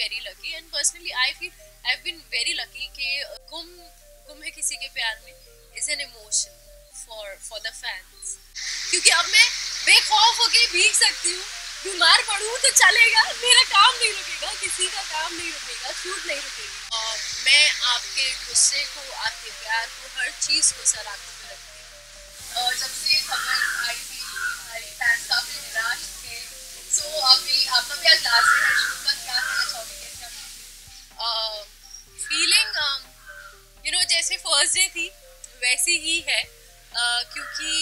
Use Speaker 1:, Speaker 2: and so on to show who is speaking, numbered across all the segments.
Speaker 1: very lucky and personally I feel I've been very lucky कि गुम है किसी के प्यार में is an emotion for the fans क्योंकि अब मैं बेखौफ होके भीग सकती हूँ, बीमार पड़ूँ तो चलेगा, मेरा काम नहीं रुकेगा, किसी का काम नहीं रुकेगा, शूट नहीं रुकेगी। और मैं आपके गुस्से को, आपके प्यार को, हर चीज़ को सर आंखों में रखती हूँ। और जब से खबर आई थी हमारी फैंस काफ़ी निराश थे, सो अभी आपका भी आज लास्ट है शूट का, क्या कहना चाहोगे, कैसे आप फीलिंग जैसे फर्स्ट डे थी वैसी ही है क्योंकि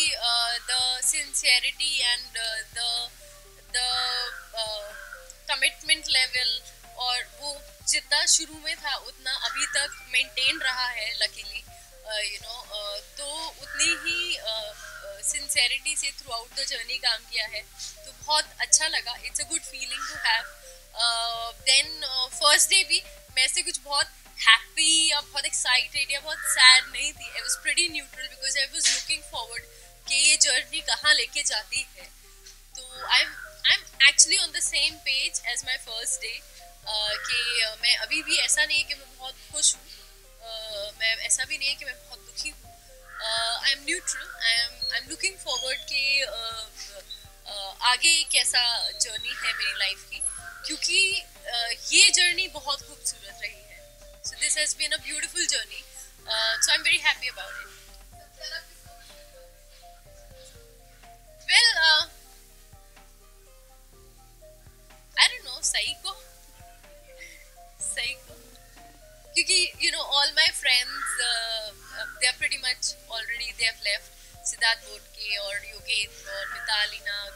Speaker 1: the sincerity and the commitment level और वो जितना शुरू में था उतना अभी तक मेंटेन रहा है लकीली तो उतनी ही सिंसियरिटी से थ्रू आउट द जर्नी काम किया है तो बहुत अच्छा लगा। It's a good feeling to have. Then first day भी मैं से कुछ बहुत हैप्पी या बहुत एक्साइटेड या बहुत सैड नहीं थी। I was pretty neutral because I was looking forward कि ये जर्नी कहाँ लेके जाती है। तो I am actually on the same page as my first day कि मैं अभी भी ऐसा नहीं है कि मैं बहुत खुश हूँ, मैं ऐसा भी नहीं है कि मैं बहुत दुखी हूँ। I am neutral, I am looking forward कि आगे कैसा जर्नी है मेरी लाइफ की क्योंकि ये जर्नी बहुत खूबसूरत रही है। So this has been a beautiful journey. So I'm very happy about it. Well, I don't know, Saiko. क्योंकि all my friends they are pretty much already they have left. Siddharth बोटके और योगेंद्र और मिताली नाग.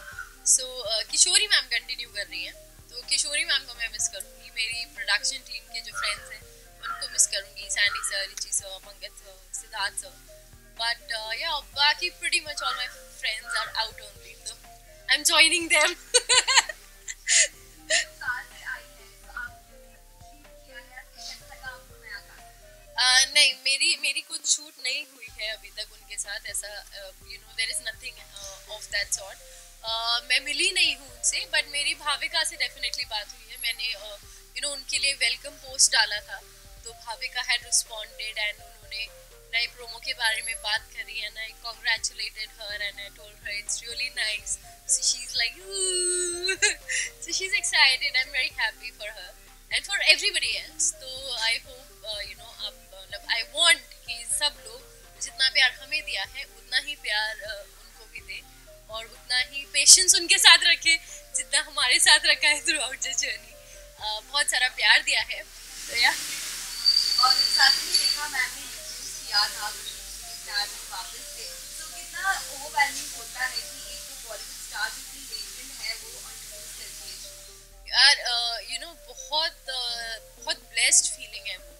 Speaker 1: So किशोरी ma'am continue कर रही हैं. तो किशोरी ma'am को मैं miss करूँगी. मेरी प्रोडक्शन टीम के जो फ्रेंड्स हैं उनको मिस करूँगी. Sandy sir, Richie sir, Pankaj sir, Siddharth sir. But yeah, बाकी pretty much all my friends are out only. So I'm joining them. नहीं, मेरी कुछ शूट नहीं हुई है अभी तक उनके साथ ऐसा there is nothing of that sort. मैं मिली नहीं हूँ उनसे बट मेरी भाविका से डेफिनेटली बात हुई है. मैंने उनके लिए वेलकम पोस्ट डाला था तो भाविका हैड रिस्पॉन्डेड एंड उन्होंने नए प्रोमो के बारे में बात करी and I congratulated her and I told her it's really nice. So she is like so she is excited. I am very happy for her and for everybody else. तो I hope I want कि सब लोग जितना प्यार हमें दिया है उतना ही प्यार उनको भी दें और उतना ही पेशेंस उनके साथ रखें जितना हमारे साथ रखा है थ्रू आउट द जर्नी. बहुत सारा प्यार दिया है तो या और साथ ही रेखा मैम ने किया था प्यार में वापस से. तो कितना ओवरवेलमिंग होता है कि एक तो बॉलीवुड स्टार जितनी लेजेंड है वो इंट्रोड्यूस करती है यार. बहुत ब्लेस्ड फीलिंग है वो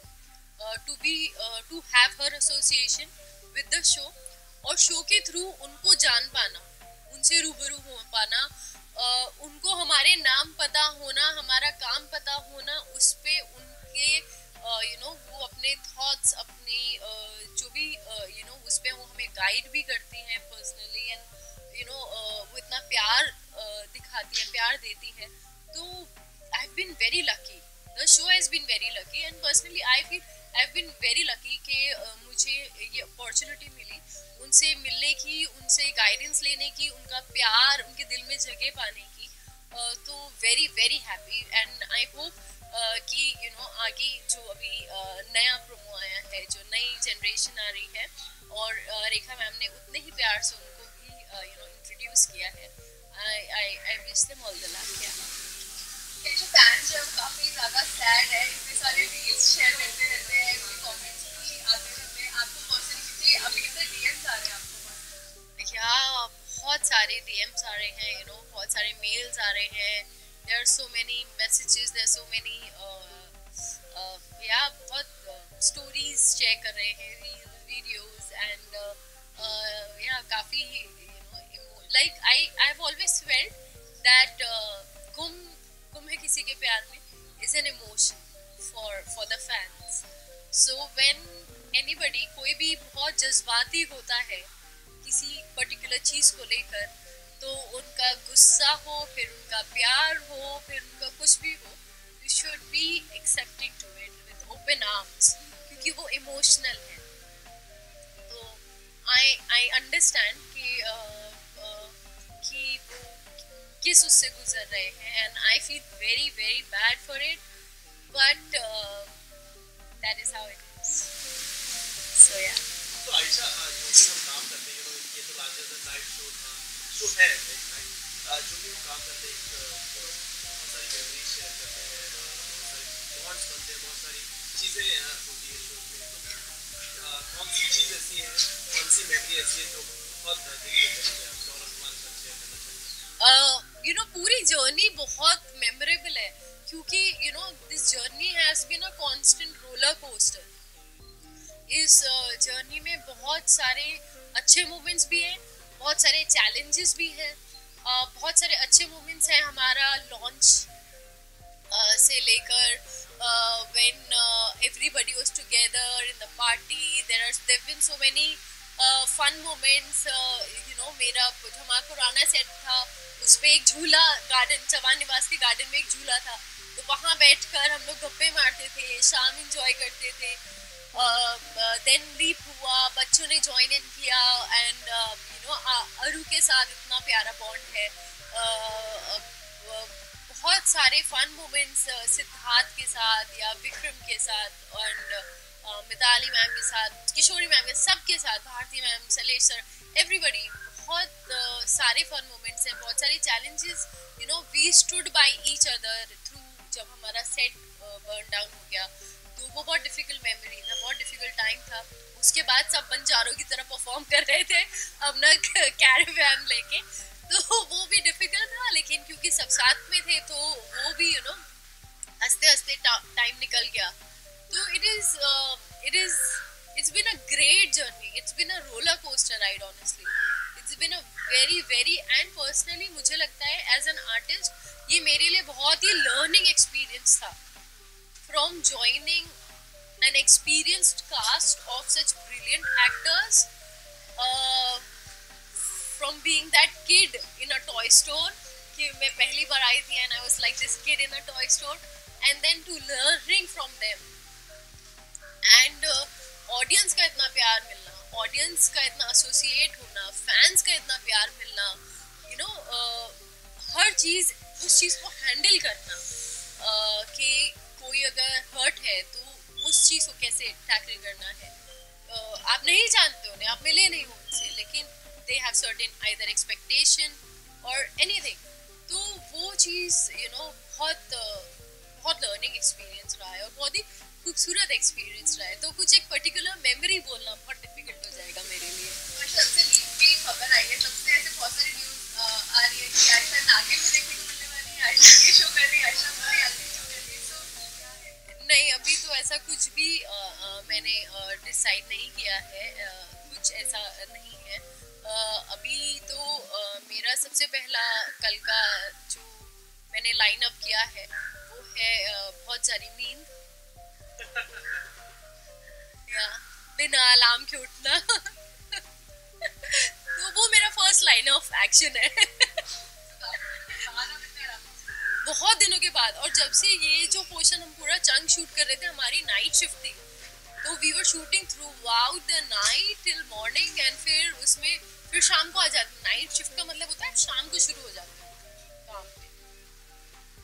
Speaker 1: to have her association with the show और शो के थ्रू उनको जान पाना, उनसे रूबरू हो पाना, उनको हमारे नाम पता होना, हमारा काम पता होना, उस पे उनके वो अपने थॉट्स अपने जो भी उस पे वो हमें गाइड भी करती हैं पर्सनली एंड वो इतना प्यार दिखाती है, प्यार देती है. तो I have been very lucky. The show has been very lucky and personally I feel I have been very lucky कि मुझे ये अपॉर्चुनिटी मिली उनसे मिलने की, उनसे गाइडेंस लेने की, उनका प्यार उनके दिल में जगह पाने की. तो very very happy and I hope कि आगे जो अभी नया प्रोमो आया है, जो नई जनरेशन आ रही है और रेखा मैम ने उतने ही प्यार से उनको भी इंट्रोड्यूस किया है. I wish them all the luck. ये जो फैंस है वो काफ़ी ज़्यादा सैड है, इतने सारे रील्स शेयर करते रहते हैं, कमेंट्स भी आते रहते हैं. आपको पर्सनली अभी कितने डीएम्स आ रहे हैं आपको पास? या बहुत सारे डीएम्स आ रहे हैं, बहुत सारे मेल्स आ रहे हैं. There are so many messages, there are so many बहुत स्टोरीज शेयर कर रहे हैं, वीडियोस एंड काफ़ी like I have always felt that Ghum Hai किसी के प्यार में is an emotion for the fans. So when anybody कोई भी बहुत जज्बाती होता है किसी पर्टिकुलर चीज़ को लेकर, तो उनका गुस्सा हो, फिर उनका प्यार हो, फिर उनका कुछ भी हो, तो should be accepting to it with open arms, क्योंकि वो emotional है. तो I understand कि वो किस उससे गुजर रहे हैं, and I feel very very bad for it, but that is how it is. So yeah.
Speaker 2: तो आयशा, जो भी हम काम करते हैं, ये तो लार्जर देन लाइफ शो है, जो भी हम काम करते हैं, बहुत सारी मेमोरीज शेयर करते हैं, बहुत सारी बॉन्ड्स बनते हैं, बहुत सारी चीज़ें होती है शो में. कौन सी चीज़ ऐसी है, कौन सी मेमोरी ऐसी है जो बहुत दिल को करीब है, आपको और हमारे साथ शेयर करना चाहिए?
Speaker 1: पूरी जर्नी बहुत मेमोरेबल है, क्योंकि this journey has been a constant roller coaster. इस जर्नी में बहुत सारे अच्छे मोमेंट्स भी हैं, बहुत सारे चैलेंजेस भी हैं. बहुत सारे अच्छे मोमेंट्स हैं हमारा लॉन्च से लेकर when everybody was together in the party. There been so many fun moments. मेरा जो हमारा पुराना सेट था उस पर एक झूला, गार्डन, चौहान निवास के गार्डन में एक झूला था, तो वहाँ बैठकर हम लोग गप्पे मारते थे, शाम इंजॉय करते थे. देन लीप हुआ, बच्चों ने ज्वाइन इन किया, एंड अरु के साथ इतना प्यारा बॉन्ड है. बहुत सारे फन मोमेंट्स सिद्धार्थ के साथ या विक्रम के साथ, और मिताली मैम के साथ, किशोरी मैम के, सबके साथ, Bharti ma'am, Salesh sir, everybody. बहुत सारे फन मोमेंट्स हैं, बहुत सारे challenges. We stood by each other through. जब हमारा सेट बर्न डाउन हो गया तो वो बहुत डिफिकल्ट मेमोरी था, बहुत डिफिकल्ट टाइम था. उसके बाद सब बंजारों की तरह परफॉर्म कर रहे थे अपना कैरेवैन लेके, तो वो भी डिफिकल्ट था, लेकिन क्योंकि सब साथ में थे तो वो भी हंसते हंसते टाइम निकल गया. तो it's been a great journey. It's been a roller coaster ride, honestly. It's been a very very, and personally मुझे लगता है as an artist ये मेरे लिए बहुत ही learning experience था. From joining an experienced cast of such brilliant actors, from being that kid in a toy store, कि मैं पहली बार आई थी and I was like this kid in a toy store, and then to learning from them, and audience का इतना प्यार मिलना, audience का इतना associate होना, fans का इतना प्यार मिलना, हर चीज़, उस चीज़ को handle करना, कि कोई अगर हर्ट है तो उस चीज़ को कैसे टैकल करना है. आप नहीं जानते उन्हें, आप मिले नहीं हो उनसे, लेकिन they have certain either expectation और एनीथिंग. तो वो चीज़ बहुत लर्निंग एक्सपीरियंस रहा है और बहुत ही खूबसूरत एक्सपीरियंस रहा है. तो कुछ एक पर्टिकुलर मेमोरी बोलना बहुत डिफिकल्ट हो जाएगा मेरे लिए.
Speaker 3: और सबसे लीक की खबर आई है, सबसे ऐसे बहुत सारी न्यूज़ आ रही है कि आयशा नागिन में देखने को मिलने वाली है, आयशा ये शो कर रही है, आयशा हमारी आती शो कर रही है. तो
Speaker 1: नहीं, अभी तो ऐसा कुछ भी मैंने डिसाइड नहीं किया है. कुछ ऐसा नहीं है अभी. तो मेरा सबसे पहला कल का जो मैंने लाइन अप किया है वो है बहुत सारी नींद, या बिना अलार्म के उठना. तो वो मेरा फर्स्ट लाइन ऑफ एक्शन है. बहुत दिनों के बाद, और जब से ये जो पोर्शन हम पूरा चंक शूट कर रहे थे, हमारी नाइट शिफ्ट थी, तो we were shooting throughout the night till morning, and फिर शाम को आ जाते. नाइट शिफ्ट का मतलब होता है शाम को शुरू हो जाते हैं काम पे.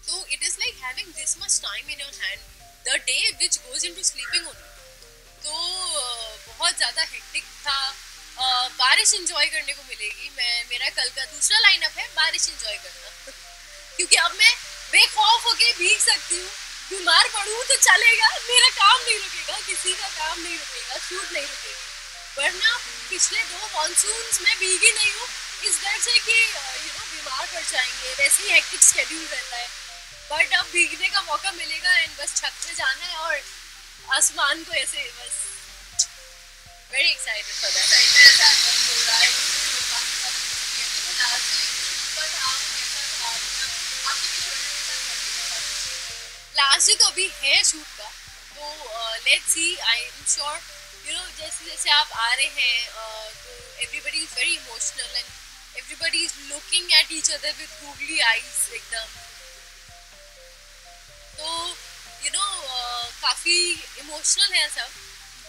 Speaker 1: तो it is like having this much time in your hand the day which goes into sleeping only. तो बहुत ज़्यादा हेक्टिक था. बारिश इंजॉय करने को मिलेगी. मेरा कल का दूसरा लाइनअप है बारिश इंजॉय करना. क्योंकि अब मैं बेखौफ होके भीग सकती हूँ. बीमार पड़ूँ तो चलेगा, मेरा काम नहीं रुकेगा, किसी का काम नहीं रुकेगा, शूट नहीं रुकेगी. वरना पिछले 2 मॉनसून्स में भीगी नहीं हूँ इस डर से कि बीमार पड़ जाएंगे, वैसे ही हेक्टिक शेड्यूल रहता है. बट अब भीगने का मौका मिलेगा एंड बस छत पे जाना है और आसमान को ऐसे बस. Very excited for that. Last day तो अभी है शूट का, तो let's see. I am sure जैसे जैसे आप आ रहे हैं तो everybody is very emotional and everybody is looking at each other with googly eyes एकदम. तो यू नो काफ़ी इमोशनल है सब,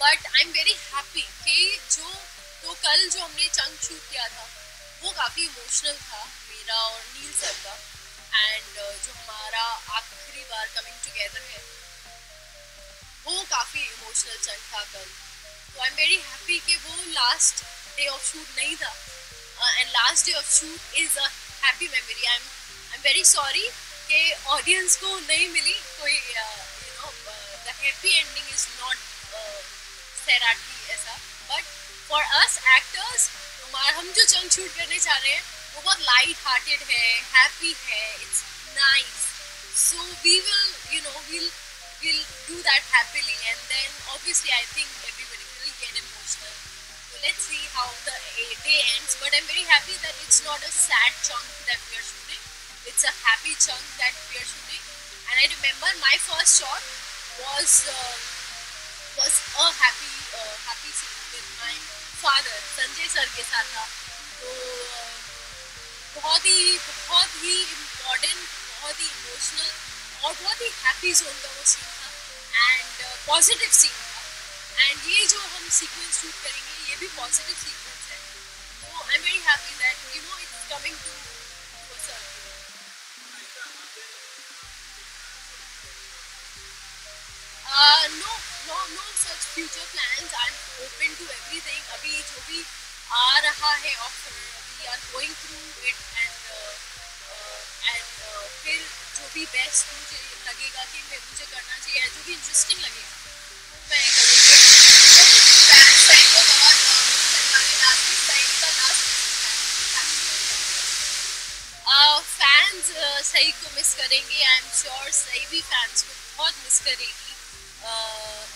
Speaker 1: but I am very happy कि तो कल जो हमने चंक शूट किया था वो काफ़ी इमोशनल था मेरा और नील सर का, एंड जो हमारा आखिरी बार कमिंग टुगेदर है वो काफ़ी इमोशनल चंक था कल। तो आई एम वेरी हैप्पी कि वो लास्ट डे ऑफ शूट नहीं था, and last day of shoot is a happy memory. I am very sorry कि ऑडियंस को नहीं मिली कोई you know the happy ending is not certainly ऐसा, बट फॉर अस एक्टर्स हम जो चंक शूट करने चाह रहे हैं वो बहुत लाइट हार्टेड है, हैप्पी है, it's nice, so we will you know we'll do that happily, and then obviously I think everybody will get emotional. So let's see how the day ends, but I'm very happy that it's not a sad chunk that we are shooting, it's a happy chunk that we are shooting. And I remember my first shot was a happy scene with my father Sanjay sir के साथ था। तो बहुत ही important, बहुत ही emotional और बहुत ही happy zone का वो सीन था, एंड पॉजिटिव सीन था, एंड ये जो हम सीक्वेंस शूट करेंगे ये भी पॉजिटिव सीक्वेंस है। तो I am very happy that you know it's coming to a circle. No such future plans, I am open to everything. अभी जो भी आ रहा है offer, we are going through it, and फिर जो भी बेस्ट मुझे लगेगा कि मुझे करना चाहिए, जो भी इंटरेस्टिंग लगेगा वो मैं करूँगी। फैंस सही को मिस करेंगे, आई एम श्योर सही भी फैंस को बहुत मिस करेगी,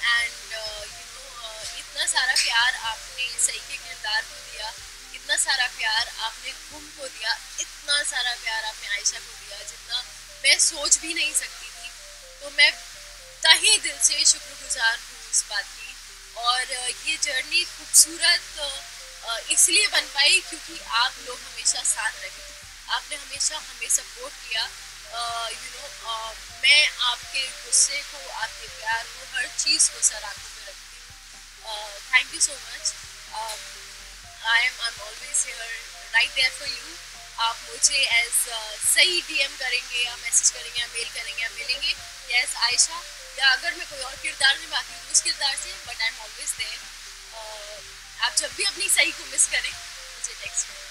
Speaker 1: एंड यू नो इतना सारा प्यार आपने सही के किरदार को दिया, इतना सारा प्यार आपने घूम को दिया, इतना सारा प्यार आपने आयशा को दिया जितना मैं सोच भी नहीं सकती थी। तो मैं तहे दिल से शुक्रगुजार हूँ उस बात की, और ये जर्नी खूबसूरत इसलिए बन पाई क्योंकि आप लोग हमेशा साथ रहे, आपने हमेशा हमें सपोर्ट किया। यू नो मैं आपके गुस्से को, आपके प्यार को, हर चीज़ को सर आंखों में रखती हूँ। Thank you so much. I'm always here, right there for you. आप मुझे एज सही DM करेंगे या मैसेज करेंगे या मेल करेंगे या मिलेंगे, यस आयशा, या अगर मैं कोई और किरदार निभाती हूँ उस किरदार से, but I am always there. आप जब भी अपनी सही को मिस करें मुझे टेक्स्ट करें।